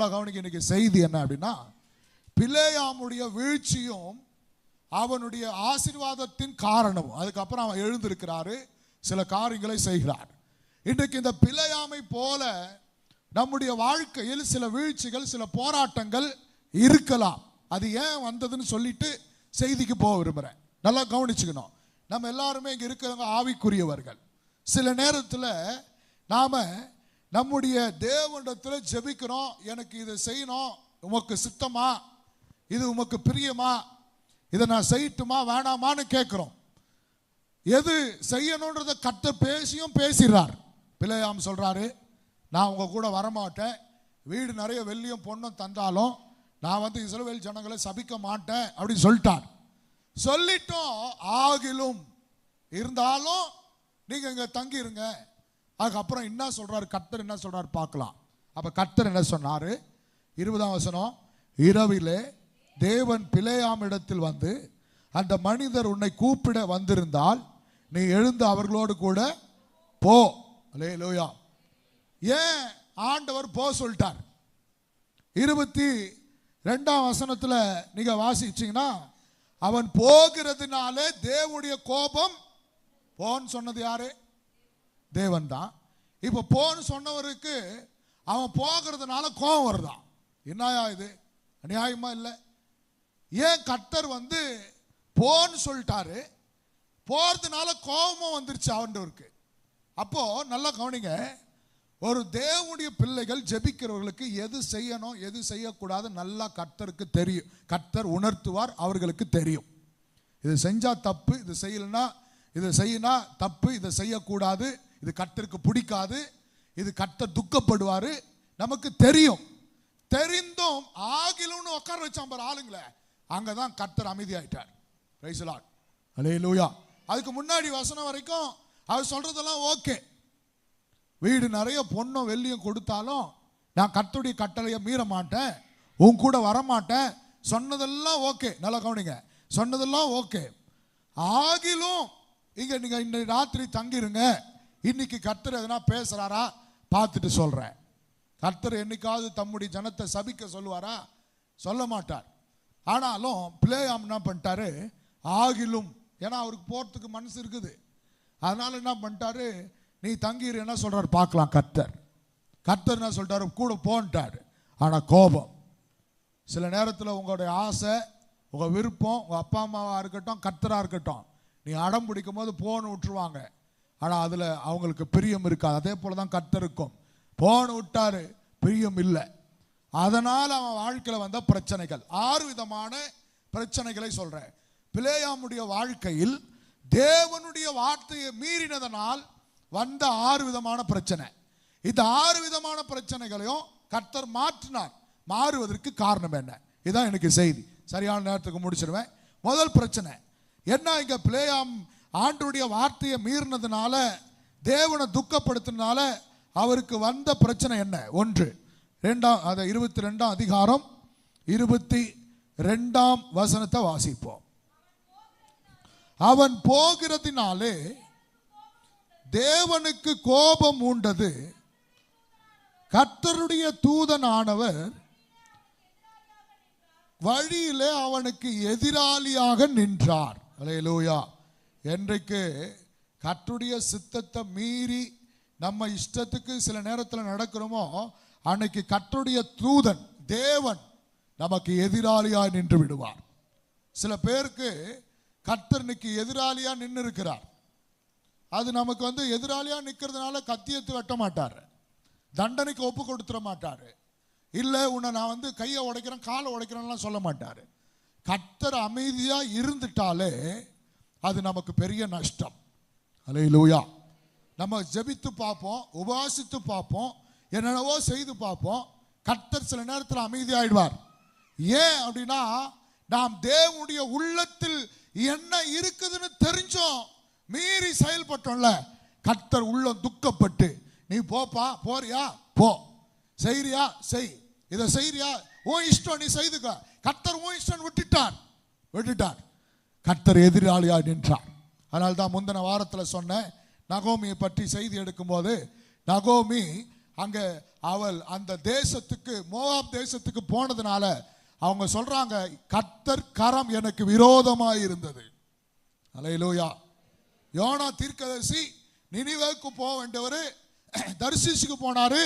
நல்லா கவனிக்க. இன்னைக்கு செய்தி என்ன அப்படின்னா, பிலேயாமுடைய வீழ்ச்சியும் அவனுடைய ஆசீர்வாதத்தின் காரணம். அதுக்கப்புறம் அவன் எழுந்திருக்கிறாரு, சில காரியங்களை செய்கிறார். இன்றைக்கு இந்த பிலேயாமை போல நம்முடைய வாழ்க்கையில் சில வீழ்ச்சிகள், சில போராட்டங்கள் இருக்கலாம். அது ஏன் வந்ததுன்னு சொல்லிட்டு செய்திக்கு போக விரும்புகிறேன். நல்லா கவனிச்சுக்கணும். நம்ம எல்லாருமே இங்கே இருக்கிறவங்க ஆவிக்குரியவர்கள். சில நேரத்தில் நாம் நம்முடைய தேவனிடத்தில் ஜெபிக்கிறோம், எனக்கு இதை செய்யணும், உமக்கு சித்தமா, இது உமக்கு பிரியமா, இதை நான் செய்யட்டுமா வேணாமான்னு கேட்குறோம். எது செய்யணுன்றதை பேசியும் பேசிடுறார். பிலேயாம் சொல்கிறாரு, நான் உங்கள் கூட வரமாட்டேன், வீடு நிறைய வெள்ளியும் பொண்ணும் தந்தாலும் நான் இஸ்ரவேல் ஜனங்களை சபிக்க மாட்டேன் அப்படின்னு சொல்லிட்டார். சொல்லிட்டோம், ஆகிலும் இருந்தாலும் நீங்கள் இங்கே தங்கிருங்க. அதுக்கப்புறம் என்ன சொல்கிறார் கர்த்தர், என்ன சொல்கிறார் பார்க்கலாம். அப்போ கர்த்தர் என்ன சொன்னார்? 20ஆம் வசனம், இரவிலே தேவன் பிலேயாம் இடத்தில் வந்து, அந்த மனிதர் உன்னை கூப்பிட வந்திருந்தால் நீ எழுந்து அவர்களோடு கூட போ. அல்லேலூயா. ஏன் ஆண்டவர் போ சொல்லிட்டார்? 22ஆம் வசனத்தில் நீங்க வாசிச்சீங்கன்னா, அவன் போகிறதுனாலே தேவனுடைய கோபம். போன்னு சொன்னது யாரு? தேவன் தான். இப்போ போன்னு சொன்னவருக்கு அவன் போகிறதுனால கோபம் வருதான். என்னயா இது? அநியாயமா இல்லை? ஏன் கர்த்தர் போன்னு சொல்லிட்டாரு, போறதுனால கோபமும் வந்துருச்சு ஆண்டவருக்கு. அப்போ நல்லா கவனிங்க, ஒரு தேவனுடைய பிள்ளைகள் ஜெபிக்கிறவர்களுக்கு எது செய்யணும் எது செய்யக்கூடாது நல்லா கர்த்தருக்கு தெரியும். கர்த்தர் உணர்த்துவார், அவர்களுக்கு தெரியும். இது செஞ்சா தப்பு, இது செய்யலனா, இதை செய்யினா தப்பு, இதை செய்யக்கூடாது, இது கர்த்தருக்கு பிடிக்காது, இது கர்த்தர் துக்கப்படுவார், நமக்கு தெரியும். தெரிந்தும் ஆகிலும்னு உட்கார வச்சான் பாரு ஆளுங்களே, அங்கதான் கர்த்தர் அமைதியாயிட்டார். Price the Lord. அல்லேலூயா. அதுக்கு முன்னாடி வசனம் வரைக்கும் அவர் சொல்றதெல்லாம் ஓகே. வீடு நிறைய பொண்ணும் வெள்ளியும் கொடுத்தாலும் நான் கர்த்தருடைய கட்டளையை மீற மாட்டேன், உன் கூட வரமாட்டேன், சொன்னதெல்லாம் ஓகே. நல்லா கவனிங்க, சொன்னதெல்லாம் ஓகே. ஆகிலும் இங்க நீங்க இன்னைக்கு ராத்திரி தங்கிருங்க, இன்னைக்கு கர்த்தர் எதனா பேசுறாரா பார்த்துட்டு சொல்றேன். கர்த்தர் என்னைக்காவது தம்முடைய ஜனத்தை சபிக்க சொல்லுவாரா? சொல்ல மாட்டார். ஆனாலும் பிலேயாம் என்ன பண்ணிட்டாரு? ஆகிலும், ஏன்னா அவருக்கு போறதுக்கு மனசு இருக்குது, அதனால என்ன பண்ணிட்டாரு? நீ தங்கிரு, என்ன சொல்றாரு பார்க்கலாம். கர்த்தர் என்ன சொல்லிட்டாரு? கூட போன்ட்டாரு. ஆனா கோபம். சில நேரத்தில் உங்களுடைய ஆசை, உங்க விருப்பம், உங்க அப்பா அம்மாவா இருக்கட்டும், கர்த்தரா இருக்கட்டும், நீ அடம் பிடிக்கும் போது போன்னு விட்டுருவாங்க. ஆனா அதுல அவங்களுக்கு பிரியம் இருக்காது. அதே போலதான் கர்த்தருக்கும். போன்னு விட்டாரு, பிரியம் இல்லை. அதனால அவன் வாழ்க்கையில வந்த பிரச்சனைகள், 6 விதமான பிரச்சனைகளை சொல்றேன். பிலேயாமுடைய வாழ்க்கையில் தேவனுடைய வார்த்தையை மீறினதனால் வந்த 6 விதமான பிரச்சனை. இந்த 6 விதமான பிரச்சனைகளையும் கர்த்தர் மாற்றினார். மாறுவதற்கு காரணம் என்ன? இதான் எனக்கு செய்தி. சரியான நேரத்துக்கு முடிச்சிடுவேன். முதல் பிரச்சனை என்ன? இங்க பிலேயாம் ஆண்டவருடைய வார்த்தையை மீறினதுனால, தேவனை துக்கப்படுத்தினால அவருக்கு வந்த பிரச்சனை என்ன? 22ஆம் அதிகாரம் 22ஆம் வசனத்தை வாசிப்போம். அவன் போகிறதினாலே தேவனுக்கு கோபம் உண்டது, கர்த்தருடைய தூதனானவர் வழியிலே அவனுக்கு எதிராளியாக நின்றார். அல்லேலூயா. என்றைக்கு கர்த்தருடைய சித்தத்தை மீறி நம்ம இஷ்டத்துக்கு சில நேரத்தில் நடக்கிறோமோ, அன்னைக்கு கர்த்தருடைய தூதன் தேவன் நமக்கு எதிராளியாக நின்று விடுவார். சில பேருக்கு கர்த்தர் இன்னைக்கு எதிராளியா நின்று இருக்கிறார். அது நமக்கு எதிராளியா நிற்கிறதுனால கத்தியத்து வெட்ட மாட்டார், தண்டனைக்கு ஒப்பு கொடுத்துட மாட்டார், இல்லை உன்னை நான் கையை உடைக்கிறேன் காலை உடைக்கிறேன்லாம் சொல்ல மாட்டார். கர்த்தர் அமைதியா இருந்துட்டாலே அது நமக்கு பெரிய நஷ்டம். அல்லேலூயா. நம்ம ஜெபித்து பார்ப்போம், உபாசித்து பார்ப்போம், என்னென்னவோ செய்து பார்ப்போம், கர்த்தர் சில நேரத்தில் அமைதியாயிடுவார். ஏன் அப்படின்னா, நாம் தேவனுடைய உள்ளத்தில் என்ன இருக்குதுன்னு தெரிஞ்சோம், மீறி செயல்பட்டோம்ல, கர்த்தர் உள்ளம் துக்கப்பட்டு, நீ போப்பா, போறியா போ, செய்றியா செய், இதை செய்றியா உன் இஷ்டம், நீ செய்துக்க. கர்த்தர் உன் இஷ்டம் விட்டுட்டார். கர்த்தர் எதிராளியா நின்றார். அதனால தான் முந்தின வாரத்தில் சொன்ன நகோமியை பற்றி செய்தி எடுக்கும் போது, நகோமி அங்க அவள் அந்த தேசத்துக்கு, மோவாப் தேசத்துக்கு போனதுனால அவங்க சொல்றாங்க, கர்த்தர் கரம் எனக்கு விரோதமாய் இருந்தது. அல்லேலூயா. யோனா தீர்க்கதரிசி நினிவேக்கு போக வேண்டியவர் தர்சீசுக்கு போனாரு.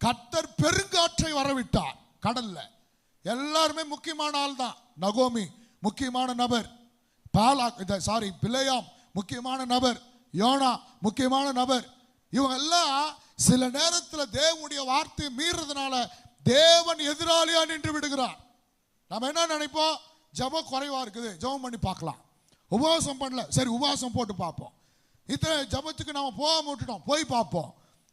கர்த்தர் பெருங்காற்றை வரவிட்டார் கடல்ல. எல்லாருமே முக்கியமான ஆள் தான். நகோமி முக்கியமான நபர், பிலேயாம் முக்கியமான நபர், யோனா முக்கியமான நபர். இவங்க எல்லாம் சில நேரத்தில் தேவனுடைய வார்த்தையை மீறதுனால தேவன் எதிராளியா நின்று விடுகிறார். நம்ம என்ன நினைப்போம், ஜபம் குறைவா இருக்குது, ஜபம் பண்ணி பார்க்கலாம். உபவாசம் பண்ணல, சரி உபவாசம் போட்டு பார்ப்போம். இத்தனை ஜபத்துக்கு நம்ம போகாம விட்டுட்டோம், போய் பார்ப்போம்.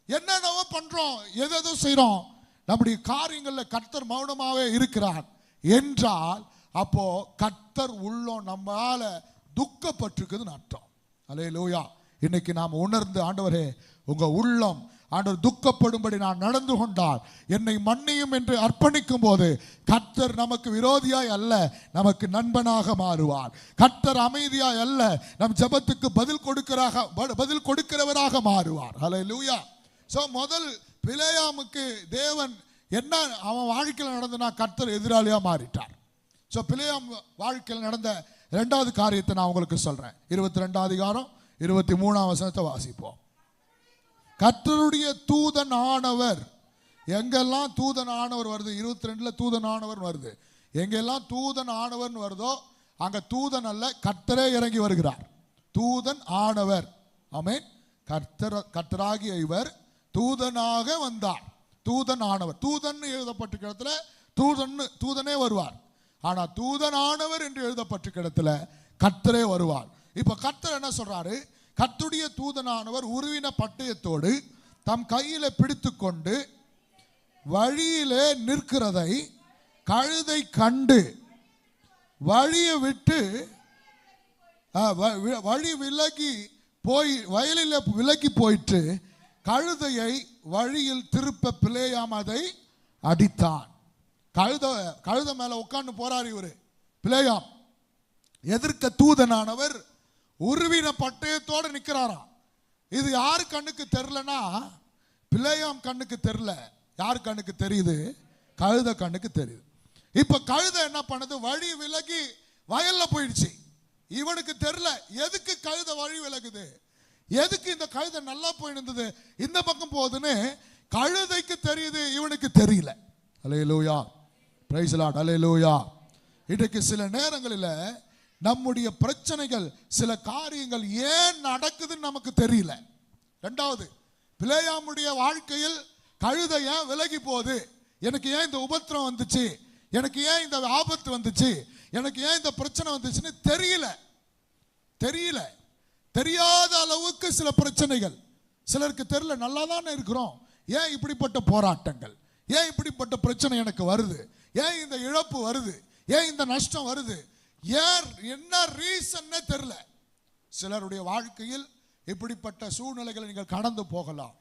என்னென்னவோ பண்றோம், எதோ செய்யறோம். நம்முடைய காரியங்களில் கர்த்தர் மௌனமாவே இருக்கிறார் என்றால் அப்போ கர்த்தர் உள்ளம் நம்மால துக்கப்பட்டிருக்குதுன்னு அர்த்தம். அல்லேலூயா. இன்னைக்கு நாம் உணர்ந்து, ஆண்டவரே உங்க உள்ளம் ஆண்டவர் துக்கப்படும்படி நான் நடந்து கொண்டால் என்னை மன்னியும் என்று அர்ப்பணிக்கும் போது கர்த்தர் நமக்கு விரோதியாய் அல்ல, நமக்கு நண்பனாக மாறுவார். கர்த்தர் அமைதியாய் அல்ல, நம் ஜெபத்துக்கு பதில் கொடுக்கிறவராக மாறுவார். ஹல்லேலூயா. சோ முதல் பிலேயாமுக்கு தேவன் என்ன அவன் வாழ்க்கையில் நடந்தனா கர்த்தர் எதிராளியா மாறிட்டார். சோ பிலேயாம் வாழ்க்கையில் நடந்த இரண்டாவது காரியத்தை நான் உங்களுக்கு சொல்றேன். 22 அதிகாரம் 23 வசனத்தை வாசிப்போம். கர்த்தருடைய தூதன் ஆனவர், எங்கெல்லாம் தூதன் ஆனவர் வருது, 22 தூதன் ஆனவர் வருது. எங்கெல்லாம் தூதன் ஆனவர் வருதோ அங்க தூதன் அல்ல, கர்த்தரே இறங்கி வருகிறார். தூதன் ஆனவர். ஆமென். கர்த்தராகிய இவர் தூதனாக வந்தார். தூதன் ஆனவர். தூதன் எழுதப்பட்ட இடத்துல தூதனே வருவார். ஆனா தூதனானவர் என்று எழுதப்பட்ட இடத்துல கர்த்தரே வருவார். இப்ப கர்த்தர் என்ன சொல்றாரு, கர்த்தருடைய தூதனானவர் உருவின பட்டயத்தோடு தம் கையில பிடித்து கொண்டு வழியிலே நிற்கிறதை கழுதை கண்டு வழியை விட்டு வழி விலகி போய் வயலில் விலகி போயிட்டு கழுதையை வழியில் திருப்ப பிலேயாம் அதை அடித்தான். கழுத மேல உட்கார்ந்து போறாரு இவரு பிலேயாம். எதிர்க்க தூதனானவர் உருவின பட்டயத்தோடு நிற்கிறாராம். இது யாரு கண்ணுக்கு தெரியலனா, பிலேயாம் கண்ணுக்கு தெரியல. யார் கண்ணுக்கு தெரியுது? கழுத கண்ணுக்கு தெரியுது. இப்ப கழுத என்ன பண்ணுது, வழி விலகி வயல்ல போயிடுச்சு. இவனுக்கு தெரியல எதுக்கு கழுத வழி விலகுது, எதுக்கு இந்த கழுத நல்லா போயிருந்தது இந்த பக்கம் போகுதுன்னு கழுதைக்கு தெரியுது, இவனுக்கு தெரியல. Alleluia. Praise the Lord. Alleluia. இன்றைக்கு சில நேரங்களில் நம்முடைய பிரச்சனைகள், சில காரியங்கள் ஏன் நடக்குதுன்னு நமக்கு தெரியல. ரெண்டாவது, பிலேயாமுடைய வாழ்க்கையில் கழுதை ஏன் விலகி போகுது, எனக்கு ஏன் இந்த உபத்திரம் வந்துச்சு, எனக்கு ஏன் இந்த ஆபத்து வந்துச்சு, எனக்கு ஏன் இந்த பிரச்சனை வந்துச்சுன்னு தெரியல. தெரியாத அளவுக்கு சில பிரச்சனைகள் சிலருக்கு தெரியல. நல்லா தானே இருக்கிறோம், ஏன் இப்படிப்பட்ட போராட்டங்கள், ஏன் இப்படிப்பட்ட பிரச்சனை எனக்கு வருது, ஏன் இந்த இழப்பு வருது, ஏன் இந்த நஷ்டம் வருது, ஏன் என்ன ரீசன் தெரியல. சிலருடைய வாழ்க்கையில் இப்படிப்பட்ட சூழ்நிலைகளை நீங்கள் கடந்து போகலாம்.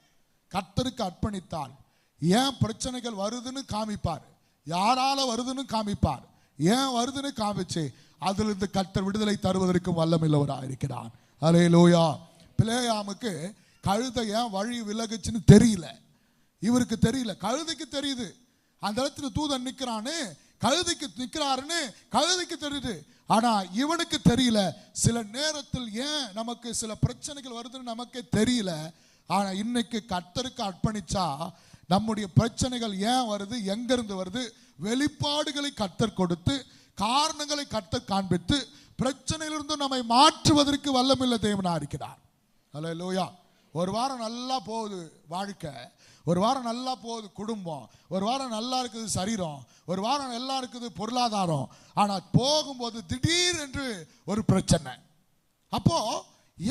கர்த்தருக்கு அர்ப்பணித்தால் ஏன் பிரச்சனைகள் வருதுன்னு காமிப்பார், யாரால வருதுன்னு காமிப்பார், ஏன் வருதுன்னு காமிச்சு அதிலிருந்து கர்த்தர் விடுதலை தருவதற்கு வல்லமையுள்ளவராக இருக்கிறார். அல்லேலூயா. பிலேயாமுக்கு கழுதை ஏன் வழி விலகுச்சுன்னு தெரியல, இவருக்கு தெரியல, கழுதைக்கு தெரியுது. அந்த இடத்துல தூதன் நிற்கிறான்னு, கழுதைக்கு நிற்கிறாருன்னு கழுதைக்கு தெரியுது. ஆனா இவனுக்கு தெரியல. சில நேரத்தில் ஏன் நமக்கு சில பிரச்சனைகள் வருதுன்னு நமக்கே தெரியல. ஆனா இன்னைக்கு கர்த்தருக்கு அர்ப்பணிச்சா நம்முடைய பிரச்சனைகள் ஏன் வருது, எங்கிருந்து வருது, வெளிப்பாடுகளை கர்த்தர் கொடுத்து, காரணங்களை கர்த்தர் காண்பித்து, பிரச்சனையிலிருந்து நம்மை மாற்றுவதற்கு வல்லமையுள்ள தேவனா இருக்கிறார். அல்லேலூயா. ஒரு வாரம் நல்லா போகுது வாழ்க்கை, ஒரு வாரம் நல்லா போகுது குடும்பம், ஒரு வாரம் நல்லா இருக்குது சரீரம், ஒரு வாரம் நல்லா இருக்குது பொருளாதாரம். ஆனால் போகும்போது திடீர் என்று ஒரு பிரச்சனை. அப்போ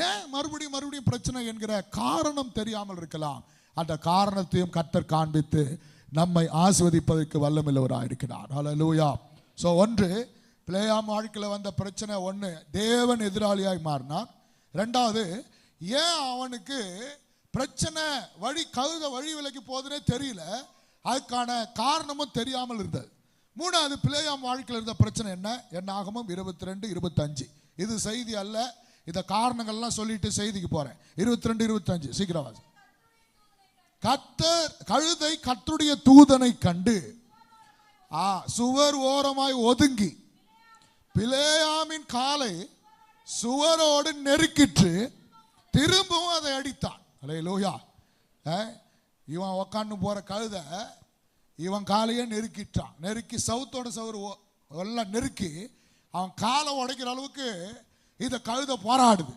ஏன் மறுபடியும் பிரச்சனை என்கிற காரணம் தெரியாமல் இருக்கலாம். அந்த காரணத்தையும் கர்த்தர் காண்பித்து நம்மை ஆசீர்வதிப்பதற்கு வல்லமையுள்ளவராக இருக்கிறார். அல்லேலூயா. ஸோ ஒன்று, பிலேயாம் வாழ்க்கையில் வந்த பிரச்சனை ஒன்று, தேவன் எதிராளியாய் மாறினார். ரெண்டாவது, ஏன் அவனுக்கு பிரச்சனை கழுத வழி விலகி போகுதுன்னே தெரியல, அதுக்கான காரணமும் தெரியாமல் இருந்தது. மூணாவது, பிலேயாம் வாழ்க்கையில் இருந்த பிரச்சனை என்ன? என்னாகமம் 22:25. இது செய்தி அல்ல, இந்த காரணங்கள்லாம் சொல்லிட்டு செய்திக்கு போறேன். 22:25 சீக்கிரம். கழுதை கர்த்தருடைய தூதனை கண்டு சுவர் ஓரமாய் ஒதுங்கி பிலேயாமின் காலை சுவரோடு நெருக்கிட்டு திரும்பவும் அதை அடித்தான். அல்லேலூயா. இவன் உக்காந்து போற கழுதை இவன் காலையே நெருக்கிட்டான். நெருக்கி சவுத்தோட சவுறு எல்லாம் நெருக்கி அவன் காலை உடைக்கிற அளவுக்கு இந்த கழுதை போராடுது.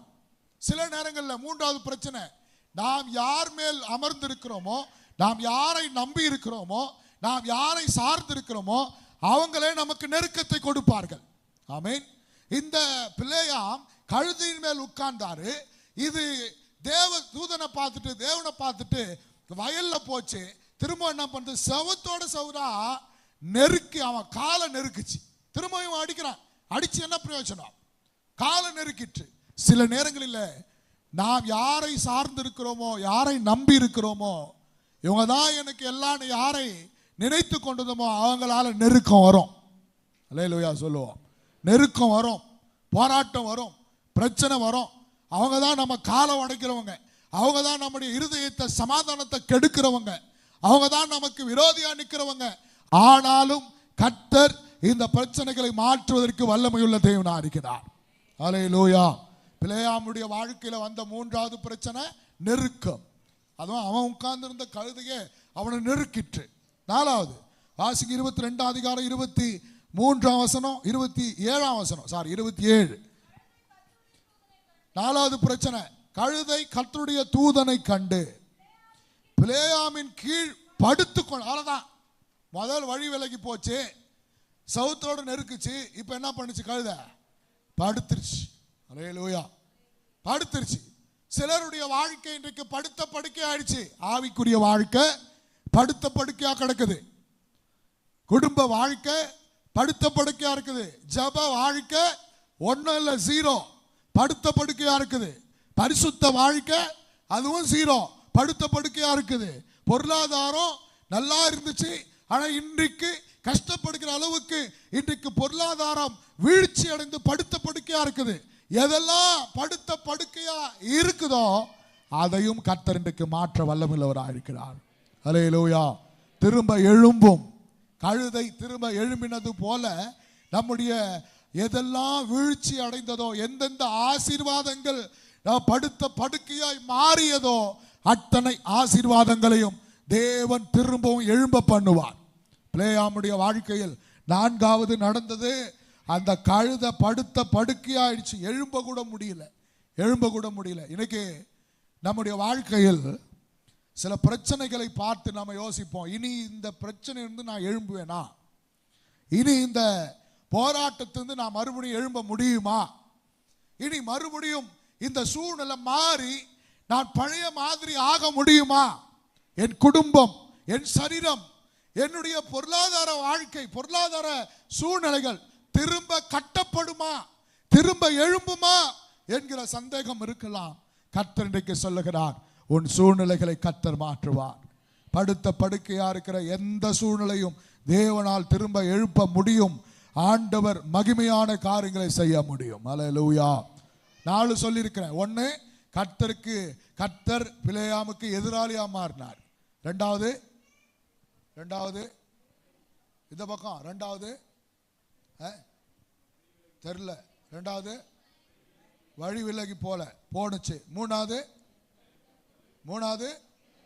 சில நேரங்களில் மூன்றாவது பிரச்சனை, நாம் யார் மேல் அமர்ந்திருக்கிறோமோ, நாம் யாரை நம்பி இருக்கிறோமோ, நாம் யாரை சார்ந்து இருக்கிறோமோ அவங்களே நமக்கு நெருக்கத்தை கொடுப்பார்கள். ஆமென். இந்த பிலேயாம் கழுதையின் மேல் உட்கார்ந்தாரு. இது தேவ தூதனை பார்த்துட்டு தேவனை பார்த்துட்டு வயல்ல போச்சு. திரும்ப என்ன பண்ணுது, சவத்தோட சவுரா நெருக்கி அவன் காலை நெருக்குச்சு. திரும்பவும் அடிக்கிறான். அடிச்சு என்ன பிரயோஜனம்? காலை நெருக்கிட்டு. சில நேரங்களில் நாம் யாரை சார்ந்து இருக்கிறோமோ, யாரை நம்பி இருக்கிறோமோ, இவங்க தான் எனக்கு எல்லாம் யாரை நினைத்து கொண்டதுமோ அவங்களால நெருக்கம் வரும். அல்லேலூயா சொல்லுவோம். நெருக்கம் வரும், போராட்டம் வரும், பிரச்சனை வரும். அவங்க தான் நம்ம காலை உடைக்கிறவங்க, அவங்க தான் நம்முடைய இருதயத்தை சமாதானத்தை கெடுக்கிறவங்க, அவங்க தான் நமக்கு விரோதியா நிற்கிறவங்க. ஆனாலும் கர்த்தர் இந்த பிரச்சனைகளை மாற்றுவதற்கு வல்லமையுள்ள தேவனா இருக்கிறார். அல்லேலூயா. பிலேயாமுடைய வாழ்க்கையில வந்த மூன்றாவது பிரச்சனை நெருக்கம். அதுவும் அவன் உட்கார்ந்து இருந்த கழுதையே அவனை நெருக்கிட்டு. நாலாவது வாசிக்கு 22 அதிகாரம் 23 வசனம் 27 வசனம் 27. நாலாவது பிரச்சனை, கழுதை கர்த்தருடைய தூதனை கண்டு பிலேயாமின் கீழ் படுத்துக்கொண்டு. அவ்வளவுதான், முதல் வழி விலகி போச்சு, சவுத்தோடு நெருக்குச்சு. இப்ப என்ன பண்ணுச்சு, கழுதை படுத்துருச்சு. அல்லேலூயா. படுத்துருச்சு. சிலருடைய வாழ்க்கை இன்றைக்கு படுத்த படுக்கை ஆயிடுச்சு. ஆவிக்குரிய வாழ்க்கை படுத்த படுக்கையா கிடக்குது. குடும்ப வாழ்க்கை படுத்த படுக்கையா இருக்குது. ஜப வாழ்க்கை ஒன்னும் இல்லை, 0, படுத்த படுக்கையா இருக்குது. பரிசுத்த வாழ்க்கை அதுவும் 0, படுத்த படுக்கையா இருக்குது. பொருளாதாரம் நல்லா இருந்துச்சு, ஆனா இன்றைக்கு கஷ்டப்படுகிற அளவுக்கு இன்றைக்கு பொருளாதாரம் வீழ்ச்சி அடைந்து படுத்த படுக்கையா இருக்குது. எதெல்லாம் படுத்த படுக்கையா இருக்குதோ அதையும் கர்த்தர் இன்றைக்கு மாற்ற வல்லமையுள்ளவராக இருக்கிறார். அல்லேலூயா. திரும்ப எழும்பும் கழுதை திரும்ப எழும்பினது போல நம்முடைய எதெல்லாம் வீழ்ச்சி அடைந்ததோ, எந்தெந்த ஆசீர்வாதங்கள் படுத்த படுக்கையாய் மாறியதோ அத்தனை ஆசீர்வாதங்களையும் தேவன் திரும்பவும் எழும்ப பண்ணுவார். பிலேயாமுடைய வாழ்க்கையில் நான்காவது நடந்தது, அந்த கழுதை படுத்த படுக்கையாயிடுச்சு. எழும்ப கூட முடியல. இன்னைக்கு நம்முடைய வாழ்க்கையில் சில பிரச்சனைகளை பார்த்து நம்ம யோசிப்போம், இனி இந்த பிரச்சனை இருந்து நான் எழும்புவேனா? இனி இந்த போராட்டத்திலிருந்து நான் மறுபடியும் எழும்ப முடியுமா? இனி மறுபடியும் இந்த சூழ்நிலை மாறி நான் பழைய மாதிரி ஆக முடியுமா? என் குடும்பம், என் சரீரம், என்னுடைய பொருளாதார வாழ்க்கை, பொருளாதார சூழ்நிலைகள் திரும்ப கட்டப்படுமா, திரும்ப எழும்புமா என்கிற சந்தேகம் இருக்கலாம். கர்த்தர் இன்றைக்கு சொல்லுகிறார், உன் சூழ்நிலைகளை கர்த்தர் மாற்றுவார். படுத்த படுக்கையா இருக்கிற எந்த சூழ்நிலையும் தேவனால் திரும்ப எழுப்ப முடியும். ஆண்டவர் மகிமையான காரியங்களை செய்ய முடியும். அல்லேலூயா. 4 சொல்லியிருக்கிறேன். 1, கர்த்தர் பிலேயாமுக்கு எதிராளியா மாறினார். ரெண்டாவது இந்த பக்கம், ரெண்டாவது தெரியல, ரெண்டாவது வழி விலகி போனுச்சு. மூணாவது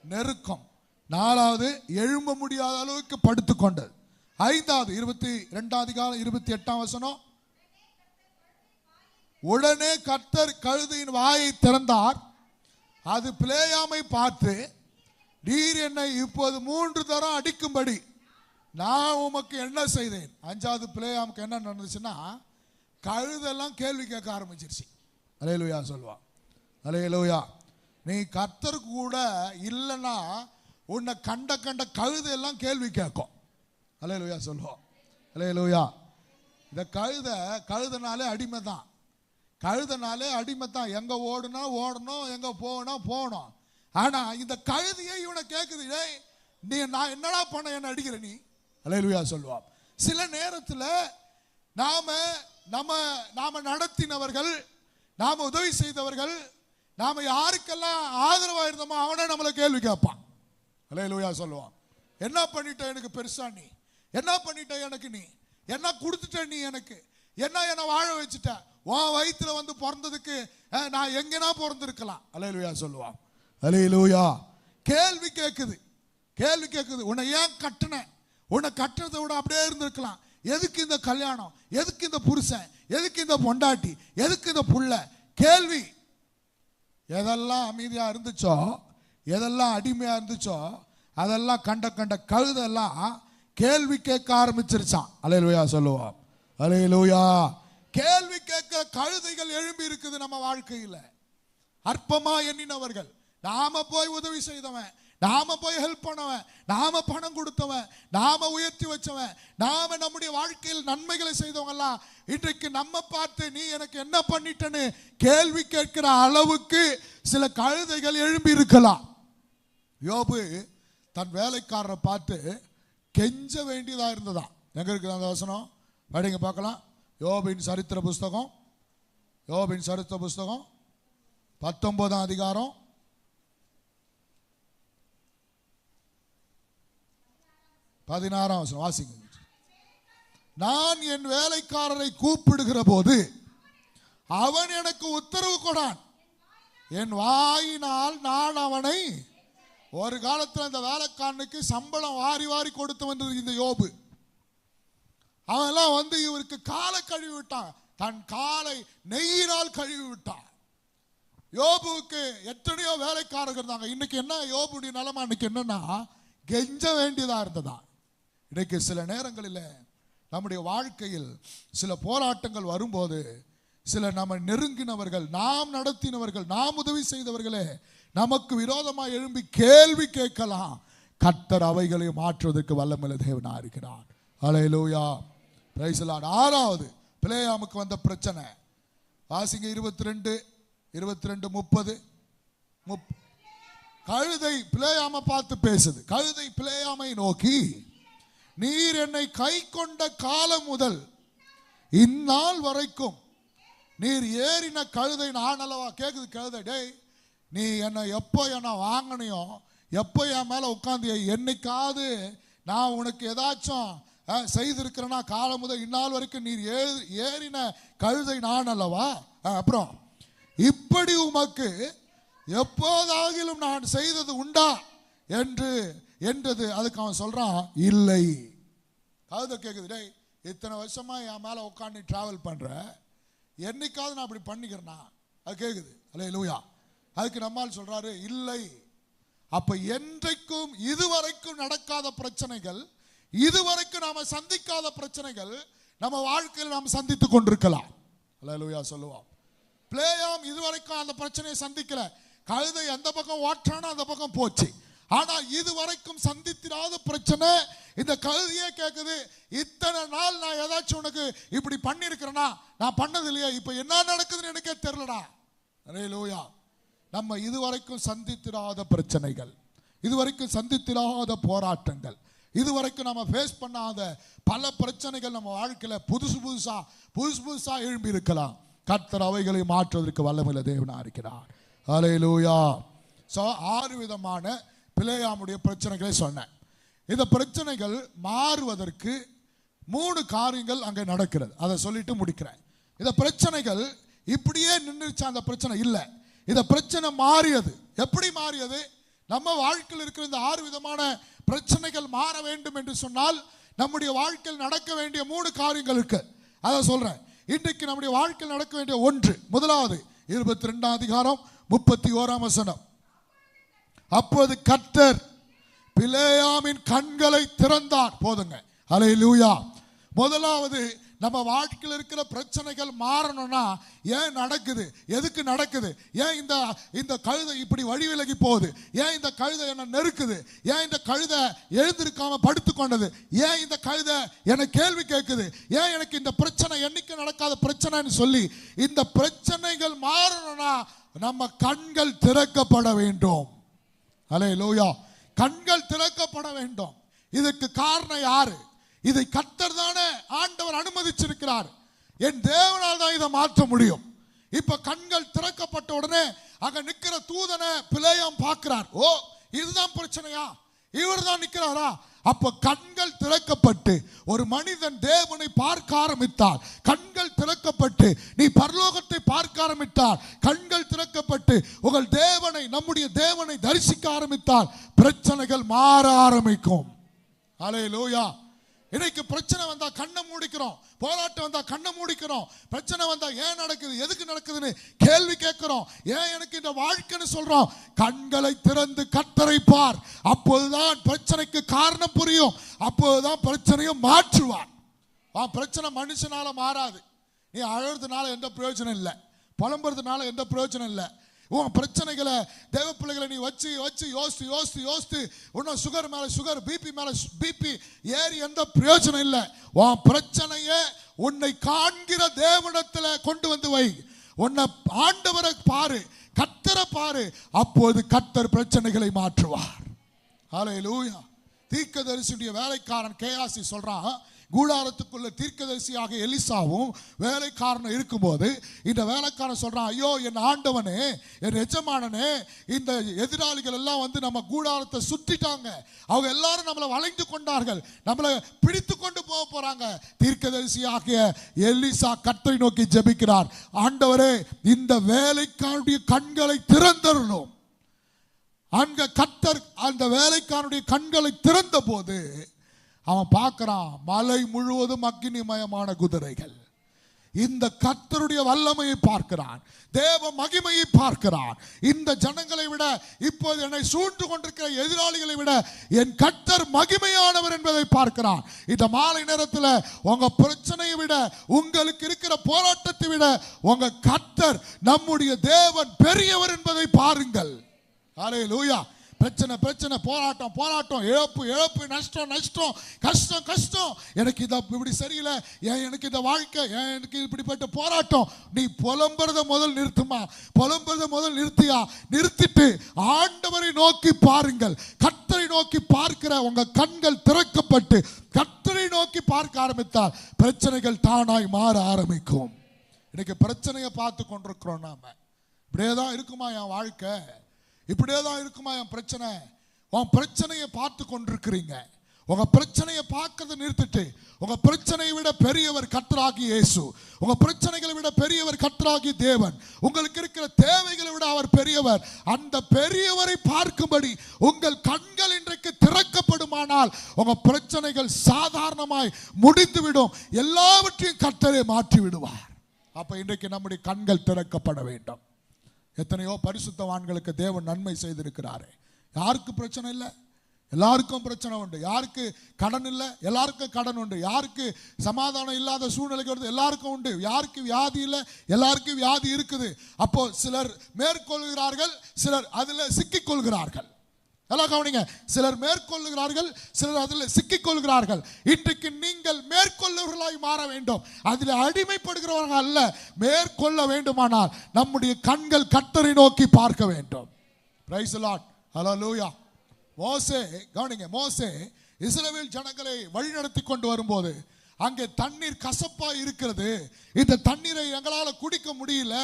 நெருக்கம். 4வது எழும்ப முடியாத அளவுக்கு படுத்துக்கொண்டது. 5வது 22 அதிகாரம் 28 வசனம், உடனே கர்த்தர் கழுதையின் வாயை திறந்தார். அது பிலேயாமை பார்த்து, நீர் என்னை இப்போது 3 தரம் அடிக்கும்படி நான் உமக்கு என்ன செய்தேன்? 5வது பிலேயாமுக்கு என்ன நடந்துச்சுன்னா, கழுதெல்லாம் கேள்வி கேட்க ஆரம்பிச்சிருச்சு. அல்லேலூயா சொல்லுவா. அல்லேலூயா. நீ கர்த்தர் கூட இல்லைன்னா உன்னை கண்ட கழுதெல்லாம் கேள்வி கேட்கும். அல்லேலூயா சொல்லுவோம். அல்லேலூயா. இந்த கழுதனாலே அடிமை தான். எங்க ஓடுனா ஓடணும், எங்க போகணும். ஆனா இந்த கழுதையை இவனை கேட்குது, நீ நான் என்னடா பண்ண, என்ன அடிக்கிற நீ? அல்லேலூயா சொல்லுவான். சில நேரத்தில் நாம நடத்தினவர்கள், நாம உதவி செய்தவர்கள், நாம யாருக்கெல்லாம் ஆதரவா இருந்தோமோ அவனே நம்மளை கேள்வி கேட்பான். அல்லேலூயா சொல்லுவான். என்ன பண்ணிட்ட எனக்கு பெருசா, நீ என்ன பண்ணிட்ட எனக்கு, நீ என்ன கொடுத்துட்ட, நீ எனக்கு என்ன வாழ வச்சுட்ட, உன் வயிற்றுல வந்து பிறந்ததுக்கு நான் எங்கன்னா பிறந்திருக்கலாம். அல்லேலூயா சொல்லுவான். அல்லேலூயா. கேள்வி கேட்குது, கேள்வி கேட்குது. உன்னை ஏன் கட்டின, உன்னை கட்டுறதை விட அப்படியே இருந்திருக்கலாம். எதுக்கு இந்த கல்யாணம், எதுக்கு இந்த புருஷன், எதுக்கு இந்த பொண்டாட்டி, எதுக்கு இந்த புள்ள? கேள்வி. எதெல்லாம் அமைதியா இருந்துச்சோ, எதெல்லாம் அடிமையா இருந்துச்சோ, அதெல்லாம் கண்ட கழுதெல்லாம் கேள்வி கேட்க ஆரம்பிச்சிருச்சான். அல்லேலூயா சொல்லுவோம். அல்லேலூயா. கேள்வி கேட்கிற கழுதைகள் எழும்பி இருக்குது நம்ம வாழ்க்கையில். அற்பமா எண்ணினவர்கள், நாம போய் உதவி செய்தவன், நாம போய் ஹெல்ப் பண்ணவன், நாம பணம் கொடுத்தவன், நாம உயர்த்தி வச்சவன், நாம நம்முடைய வாழ்க்கையில் நன்மைகளை செய்தவங்க எல்லாம் இன்றைக்கு நம்ம பார்த்து நீ எனக்கு என்ன பண்ணிட்டன்னு கேள்வி கேட்கிற அளவுக்கு சில கழுதைகள் எழும்பி இருக்கலாம். யோபு தன் வேலைக்காரரை பார்த்து கெஞ்ச வேண்டியதா இருந்ததா. எங்க இருக்குது அந்த வசனம்? படிங்க பார்க்கலாம். யோபின் சரித்திர புஸ்தகம், யோபின் சரித்திர புஸ்தகம் 19ஆம் அதிகாரம் 16ஆம் வசனம் வாசிங்க. நான் என் வேலைக்காரரை கூப்பிடுகிற போது அவன் எனக்கு உத்தரவு கொடான், என் வாயினால் நான் அவனை. ஒரு காலத்தில் அந்த வேலைக்காரனுக்கு சம்பளம் வாரி வாரி கொடுத்து வந்தது இந்த யோபு. அவெல்லாம் வந்து இவருக்கு காலை கழுவி விட்டான், தன் காலை நெய்யினால் கழுவி விட்டான். யோபுவுக்கு எத்தனையோ வேலைக்காரர்கள் இருந்தாங்க. இன்னைக்கு என்ன யோபுடைய நிலைமை? இன்னைக்கு என்னன்னா கெஞ்ச வேண்டியதா இருந்ததா. இன்னைக்கு சில நேரங்களில் நம்முடைய வாழ்க்கையில் சில போராட்டங்கள் வரும்போது சில நம்ம நெருங்கினவர்கள், நாம் நடத்தினவர்கள், நாம் உதவி செய்தவர்களே நமக்கு விரோதமாக எழும்பி கேள்வி கேட்கலாம். கர்த்தர் அவைகளை மாற்றுவதற்கு வல்லமையுள்ள தேவனாக இருக்கிறார். அல்லேலூயா. Praise the Lord. 6வது பிலேயாமுக்கு வந்த பிரச்சனை வாசிங்க. 22:30. கழுதை பிலேயாமை பார்த்து பேசுது. கழுதை பிலேயாமை நோக்கி, நீர் என்னை கை கொண்ட காலம் முதல் இந்நாள் வரைக்கும் நீர் ஏறின கழுதை நான் அல்லவா? கேக்குது கழுதை, டேய் நீ என்னை எப்போ என்ன வாங்கினியோ, எப்போ என் மேல உட்காந்து என்னைக்காவது நான் உனக்கு ஏதாச்சும் செய்திருக்கிறேன்னா காலம் முதல் இந்நாள் வரைக்கும் நீர் ஏறின கழுதை நான் அல்லவா? அப்புறம் இப்படி உமக்கு எப்போதாகிலும் நான் செய்தது உண்டா என்றது. அதுக்கு அவன் சொல்றான், இல்லை. கழுதை கேக்குது, டேய் இத்தனை வருஷமா என் மேல உட்காந்து டிராவல் பண்ற, என்னைக்காவது நான் அப்படி பண்ணிக்கிறேன்னா? அது கேக்குது. அல்லேலூயா. அதுக்கு நம்மால் சொல்றாரு, இல்லை. அப்ப என்றைக்கும் இதுவரைக்கும் நடக்காத பிரச்சனைகள், இதுவரைக்கும் நாம சந்திக்காத பிரச்சனைகள் நம்ம வாழ்க்கையில் நாம் சந்தித்துக் கொண்டிருக்கலாம். அல்லேலூயா சொல்லுவோம். பிலேயாம் இதுவரைக்கும் அந்த பிரச்சனையை சந்திக்கல. கழுதை எந்த பக்கம் ஓட்டானோ அந்த பக்கம் போச்சு. ஆனா இதுவரைக்கும் சந்தித்திராத பிரச்சனை இந்த கழுதையே கேக்குது, இத்தனை நாள் நான் ஏதாச்சும் உனக்கு இப்படி பண்ணிருக்கிறேன்னா? நான் பண்ணது இல்லையா? இப்ப என்ன நடக்குதுன்னு எனக்கே தெரியலடா. அல்லேலூயா. நம்ம இதுவரைக்கும் சந்தித்திராத பிரச்சனைகள், இதுவரைக்கும் சந்தித்திராத போராட்டங்கள், இதுவரைக்கும் நம்ம ஃபேஸ் பண்ணாத பல பிரச்சனைகள் நம்ம வாழ்க்கையில புதுசு புதுசா எழும்பி இருக்கலாம். கர்த்தர் அவைகளை மாற்றுவதற்கு வல்லமையுள்ள தேவனா இருக்கிறார். அல்லேலூயா. சோ 6 விதமான பிலேயாமுடைய பிரச்சனைகளை சொன்னேன். இந்த பிரச்சனைகள் மாறுவதற்கு 3 காரியங்கள் அங்கே நடக்கிறது. அதை சொல்லிட்டு முடிக்கிறேன். இந்த பிரச்சனைகள் இப்படியே நின்றுச்சு, அந்த பிரச்சனை இல்லை. இந்த பிரச்சனை மாறியது. எப்படி மாறியது? நம்ம வாழ்க்கையில் இருக்கிற இந்த 6 விதமான பிரச்சனைகள் மாற வேண்டும் என்று சொன்னால் நம்முடைய வாழ்க்கையில் நடக்க வேண்டிய 3 காரியங்கள் இருக்கு. அதை சொல்றேன். இன்றைக்கு நம்முடைய வாழ்க்கையில் நடக்க வேண்டிய ஒன்று, முதலாவது 22ஆம் அதிகாரம் 31ஆம் வசனம். அப்போது கர்த்தர் பிலேயாமின் கண்களை திறந்தார். போதுங்க. அல்லேலூயா. முதலாவது நம்ம வாழ்க்கையில் இருக்கிற பிரச்சனைகள் மாறணும்னா ஏன் நடக்குது, எதுக்கு நடக்குது, ஏன் இந்த கழுதை இப்படி வழி விலகி போகுது, ஏன் இந்த கழுதை என்ன நெருக்குது, ஏன் இந்த கழுதை எழுந்திருக்காம படுத்துக்கொண்டது, ஏன் இந்த கழுதை என்னை கேள்வி கேட்குது, ஏன் எனக்கு இந்த பிரச்சனை என்னைக்கு நடக்காத பிரச்சனைன்னு சொல்லி இந்த பிரச்சனைகள் மாறணும்னா நம்ம கண்கள் திறக்கப்பட வேண்டும். அல்லேலூயா. கண்கள் திறக்கப்பட வேண்டும். இதுக்கு காரணம் யாரு? இதை கர்த்தர் தானே ஆண்டவர் அனுமதிச்சிருக்கிறார். என் தேவனால் தான் இதை மாற்ற முடியும். இப்ப கண்கள் திறக்கப்பட்ட உடனே அங்க நிக்கிற தூதனை பிலேயாம் பார்க்கிறார். ஓ, இதுதான் பிரச்சனையா? இவர் தான் நிற்கிறாரா? அப்ப கண்கள் திறக்கப்பட்டு ஒரு மனிதன் தேவனை பார்க்க ஆரம்பித்தால், கண்கள் திறக்கப்பட்டு நீ பரலோகத்தை பார்க்க ஆரம்பித்தால், கண்கள் திறக்கப்பட்டு உங்கள் தேவனை, நம்முடைய தேவனை தரிசிக்க ஆரம்பித்தால் பிரச்சனைகள் மாற ஆரம்பிக்கும். அல்லேலூயா. இன்னைக்கு பிரச்சனை வந்தா கண்ணை மூடிக்கிறோம், போராட்டம் வந்தா கண்ணை மூடிக்கிறோம். பிரச்சனை வந்தா ஏன் நடக்குது, எதுக்கு நடக்குதுன்னு கேள்வி கேட்கிறோம். ஏன் எனக்கு இந்த வாழ்க்கைன்னு சொல்றோம். கண்களை திறந்து கர்த்தரை பார், அப்போதுதான் பிரச்சனைக்கு காரணம் புரியும், அப்போதுதான் பிரச்சனையை மாற்றுவார். பிரச்சனை மனுஷனால மாறாது. நீ அழுறதுனால எந்த பிரயோஜனம் இல்லை, புலம்புறதுனால எந்த பிரயோஜனம் இல்லை. உன் பிரச்சனைகளை, தேவ பிள்ளைகளை நீ வச்சு வச்சு யோசித்து யோசித்து யோசித்து இன்னும் சுகர் மேல சுகர், பிபி மேல பிபி ஏறி எந்த பிரயோஜனம் இல்லை. உன் பிரச்சனையே உன்னை காண்கிற தேவனிடத்தில் கொண்டு வந்து வை. உன்னை ஆண்டவரை பாரு, கர்த்தரை பாரு, அப்போது கர்த்தர் பிரச்சனைகளை மாற்றுவார். ஹல்லேலூயா. தீர்க்கதரிசியுடைய வேலைக்காரன் கேயாசி சொல்றான், கூடாரத்துக்குள்ள தீர்க்கதரிசியாக எலிசாவும் வேலைக்காரன் இருக்கும்போது இந்த வேலைக்காரன் சொல்றான், ஐயோ என் ஆண்டவனே, என் எஜமானனே, இந்த எதிராளிகள் எல்லாம் வந்து நம்ம கூடாரத்தை சுத்திட்டாங்க, அவங்க எல்லாரும் நம்மளை வளைந்து கொண்டார்கள், நம்மளை பிடித்து கொண்டு போக போறாங்க. தீர்க்கதரிசியாகிய எலிசா கர்த்தரை நோக்கி ஜெபிக்கிறார், ஆண்டவரே இந்த வேலைக்காரனுடைய கண்களை திறந்தருளும். அங்க கர்த்தர் அந்த வேலைக்காரனுடைய கண்களை திறந்த போது அவன் பார்க்கிறான், மலை முழுவதும் அக்னிமயமான குதிரைகள். இந்த கர்த்தருடைய வல்லமையை பார்க்கிறான், தேவ மகிமையை பார்க்கிறான். இந்த ஜனங்களை விட, இப்போது என்னை சூழ்ந்து கொண்டிருக்கிற எதிராளிகளை விட என் கர்த்தர் மகிமையானவர் என்பதை பார்க்கிறான். இந்த மாலை நேரத்தில் உங்க பிரச்சனையை விட, உங்களுக்கு இருக்கிற போராட்டத்தை விட உங்க கர்த்தர், நம்முடைய தேவன் பெரியவர் என்பதை பாருங்கள். அல்லேலூயா. பிரச்சனை பிரச்சனை, போராட்டம் போராட்டம், இழப்பு இழப்பு, நஷ்டம் நஷ்டம், கஷ்டம் கஷ்டம், எனக்கு இதை இப்படி சரியில்லை, எனக்கு இந்த வாழ்க்கை, எனக்கு இப்படிப்பட்ட போராட்டம். நீ புலம்புறத முதல் நிறுத்துமா, புலம்புறத முதல் நிறுத்தியா? நிறுத்திட்டு ஆண்டவரை நோக்கி பாருங்கள். கர்த்தரை நோக்கி பார்க்கிற உங்க கண்கள் திறக்கப்பட்டு கர்த்தரை நோக்கி பார்க்க ஆரம்பித்தால் பிரச்சனைகள் தானாய் மாற ஆரம்பிக்கும். இன்னைக்கு பிரச்சனையை பார்த்து கொண்டிருக்கிறோம் நாம. இப்படியே தான் இருக்குமா என் வாழ்க்கை, இப்படியே தான் இருக்குமா என் பிரச்சனை? உன் பிரச்சனையை பார்த்து கொண்டிருக்கிறீங்க. உங்க பிரச்சனையை பார்க்கறத நிறுத்திட்டு, உங்க பிரச்சனையை விட பெரியவர் கர்த்தராகிய இயேசு, உங்க பிரச்சனைகளை விட பெரியவர் கர்த்தராகிய தேவன், உங்களுக்கு இருக்கிற தேவைகளை விட அவர் பெரியவர். அந்த பெரியவரை பார்க்கும்படி உங்கள் கண்கள் இன்றைக்கு திறக்கப்படுமானால் உங்க பிரச்சனைகள் சாதாரணமாய் முடிந்துவிடும். எல்லாவற்றையும் கர்த்தரே மாற்றி விடுவார். அப்ப இன்றைக்கு நம்முடைய கண்கள் திறக்கப்பட வேண்டும். எத்தனையோ பரிசுத்தவான்களுக்கு தேவன் நன்மை செய்திருக்கிறாரே. யாருக்கு பிரச்சனை இல்லை? எல்லாருக்கும் பிரச்சனை உண்டு. யாருக்கு கடன் இல்லை? எல்லாருக்கும் கடன் உண்டு. யாருக்கு சமாதானம் இல்லாத சூழ்நிலைக்கு வருது? எல்லாருக்கும் உண்டு. யாருக்கு வியாதி இல்லை? எல்லாருக்கும் வியாதி இருக்குது. அப்போ சிலர் மேற்கொள்கிறார்கள், சிலர் அதில் சிக்கிக் கொள்கிறார்கள். எல்லாம் கவனிங்க, சிலர் மேற்கொள்ளுகிறார்கள், சிலர் அதில் சிக்கிக் கொள்கிறார்கள். இன்றைக்கு நீங்கள் மேற்கொள்ளுவர்களாய் மாற வேண்டும். அதில் அடிமைப்படுகிறவர்கள் அல்ல. மேற்கொள்ள வேண்டுமானால் நம்முடைய கண்கள் கர்த்தரை நோக்கி பார்க்க வேண்டும். Praise the Lord. ஹல்லேலூயா. மோசே, கவனிங்க, மோசே இஸ்ரவேல் ஜனங்களை வழிநடத்தி கொண்டு வரும்போது அங்கே தண்ணீர் கசப்பா இருக்கிறது, இந்த தண்ணீரை எங்களால் குடிக்க முடியல,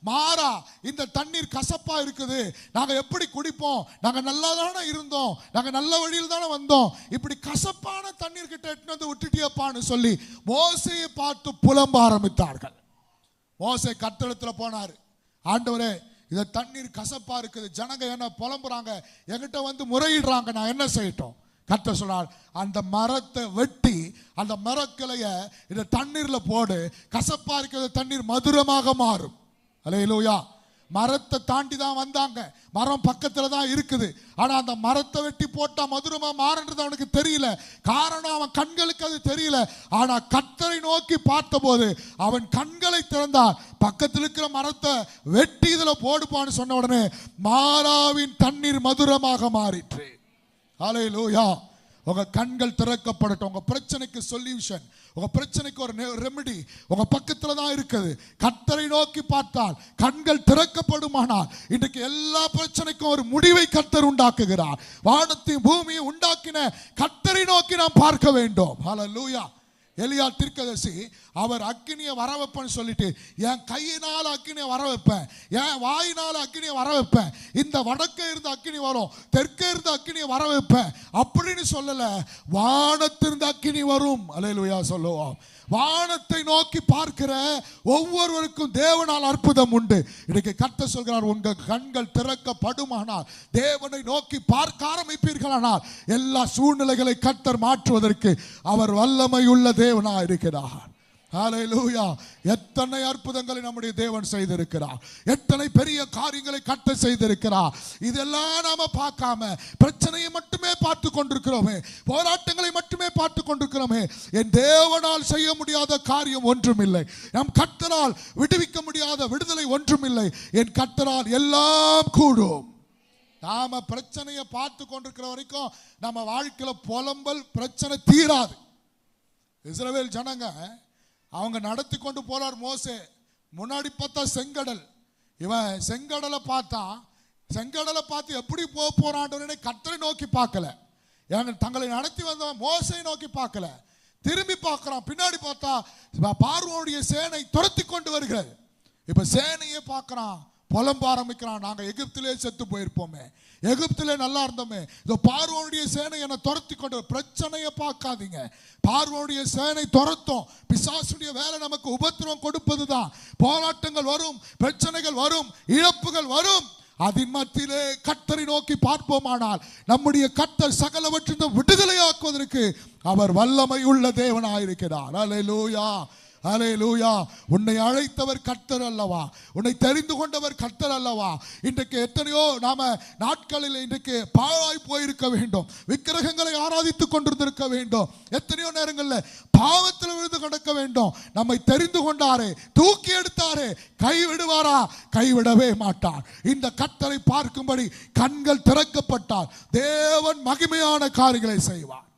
மாறா இந்த தண்ணீர் கசப்பா இருக்குது, நாங்க எப்படி குடிப்போம், நாங்க நல்லா தானே இருந்தோம், நாங்க நல்ல வழியில் தானே வந்தோம், இப்படி கசப்பான தண்ணீர் கிட்ட எட்டு வந்து விட்டுட்டியப்பான்னு சொல்லி மோசையை பார்த்து புலம்ப ஆரம்பித்தார்கள். மோசே கர்த்தரிடத்தில் போனார், ஆண்டவரே இந்த தண்ணீர் கசப்பா இருக்குது, ஜனங்க என்ன புலம்புறாங்க, என்கிட்ட வந்து முறையிடுறாங்க, நான் என்ன செய்யட்டும்? கர்த்தர் சொன்னார், அந்த மரத்தை வெட்டி அந்த மரக்கிளைய இந்த தண்ணீர்ல போடு, கசப்பா இருக்கிற தண்ணீர் மதுரமாக மாறும். அல்லேலூயா. மரத்தை தாண்டி தான் வந்தாங்க, மரம் பக்கத்துல தான் இருக்குது. ஆனா அந்த மரத்தை வெட்டி போட்டா மதுரமா மாறுன்றது அவனுக்கு தெரியல. காரணம் அவன் கண்களுக்கு அது தெரியல. ஆனா கர்த்தரை நோக்கி பார்த்தபோது அவன் கண்களை திறந்தான். பக்கத்தில் இருக்கிற மரத்தை வெட்டி இதுல போடுப்பான்னு சொன்ன உடனே மாறாவின் தண்ணீர் மதுரமாக மாறிற்று. ஹல்லேலூயா. உங்க கண்கள் திறக்கப்படட்டும். உங்க பிரச்சனைக்கு சொல்யூஷன், உங்க பிரச்சனைக்கு ஒரு ரெமெடி உங்க பக்கத்துல தான் இருக்குது. கர்த்தரை நோக்கி பார்த்தால் கண்கள் திறக்கப்படுமானால் இன்றைக்கு எல்லா பிரச்சனைக்கும் ஒரு முடிவை கர்த்தர் உண்டாக்குகிறார். வானத்தையும் பூமியை உண்டாக்கின கர்த்தரை நோக்கி நாம் பார்க்க வேண்டும். ஹல்லேலூயா. எலியா தீர்க்கதரிசி அவர் அக்கினியை வர வைப்பேன்னு சொல்லிட்டு, என் கையினால் அக்கினியை வர வைப்பேன், என் வாயினால் அக்கினியை வர வைப்பேன், இந்த வடக்கே இருந்து அக்கினி வரும், தெற்கே இருந்து அக்கினியை வர வைப்பேன் அப்படின்னு சொல்லல. வானத்திலிருந்து அக்கினி வரும். அல்லேலூயா சொல்லுவோம். வானத்தை நோக்கி பார்க்கிற ஒவ்வொருவருக்கும் தேவனால் அற்புதம் உண்டு. இன்னைக்கு கர்த்தர் சொல்கிறார், உங்க கண்கள் திறக்கப்படுமானால், தேவனை நோக்கி பார்க்க ஆரம்பிப்பீர்களானால், எல்லா சூழ்நிலைகளை கர்த்தர் மாற்றுவதற்கு அவர் வல்லமை உள்ள தேவனாய் இருக்கிறார். ஹல்லேலூயா. எத்தனை அற்புதங்களை நம்முடைய தேவன் செய்திருக்கிறார், எத்தனை பெரிய காரியங்களை கர்த்தர் செய்திருக்கிறார். இதெல்லாம் நாம பார்க்காம பிரச்சனையை மட்டுமே பார்த்து கொண்டிருக்கிறோமே, போராட்டங்களை மட்டுமே பார்த்து கொண்டிருக்கிறோமே. என் தேவனால் செய்ய முடியாத காரியம் ஒன்றுமில்லை, நம் கர்த்தரால் விடுவிக்க முடியாத விடுதலை ஒன்றுமில்லை. என் கர்த்தரால் எல்லாம் கூடும். நாம பிரச்சனையை பார்த்து கொண்டிருக்கிற வரைக்கும் நம்ம வாழ்க்கையில புலம்பல் பிரச்சனை தீராது. இஸ்ரவேல் ஜனங்க அவங்க நடத்தி கொண்டு போறார் மோசே. முன்னாடி பார்த்தா செங்கடல், இவன் செங்கடலை பார்த்து எப்படி போறான்னு கர்த்தரை நோக்கி பார்க்கல. தங்களை நடத்தி வந்தவன் மோசை நோக்கி பார்க்கல, திரும்பி பார்க்கிறான். பின்னாடி பார்த்தா பார்வோனுடைய சேனை துரத்தி கொண்டு வருகிறது. இப்ப சேனையே பார்க்கிறான், புலம்ப ஆரம்பிக்கிறான். நாங்க எகிப்திலே செத்து போயிருப்போமே, எகிப்திலே நல்லா இருந்தோமே, இந்த பார்வோனுடைய சேனை என்னை துரத்தி கொண்டு. பிரச்சனையை பார்க்காதீங்க, பார்வோனுடைய சேனை துரத்தும். பிசாசுடைய வேலை நமக்கு உபத்திரவம் கொடுப்பதுதான். போராட்டங்கள் வரும், பிரச்சனைகள் வரும், இழப்புகள் வரும். அதன் மத்தியிலே கர்த்தரை நோக்கி பார்ப்போமானால், நம்முடைய கர்த்தர் சகலவற்றிலும் விடுதலையாக்குவதற்கு அவர் வல்லமை உள்ள தேவனாயிருக்கிறார். அல்லேலூயா, ஹல்லேலூயா. உன்னை அழைத்தவர் கர்த்தர் அல்லவா, உன்னை தெரிந்து கொண்டவர் கர்த்தர் அல்லவா. இன்றைக்கு எத்தனையோ நாம நாட்களில் இன்றைக்கு பாழாய் போயிருக்க வேண்டும், விக்கிரகங்களை ஆராதித்துக் கொண்டிருந்திருக்க வேண்டும், எத்தனையோ நேரங்களில் பாவத்தில் விழுந்து கிடக்க வேண்டும். நம்மை தெரிந்து கொண்டாரே, தூக்கி எடுத்தாரே, கைவிடுவாரா? கைவிடவே மாட்டார். இந்த கர்த்தரை பார்க்கும்படி கண்கள் திறக்கப்பட்டால் தேவன் மகிமையான காரியங்களை செய்வார்.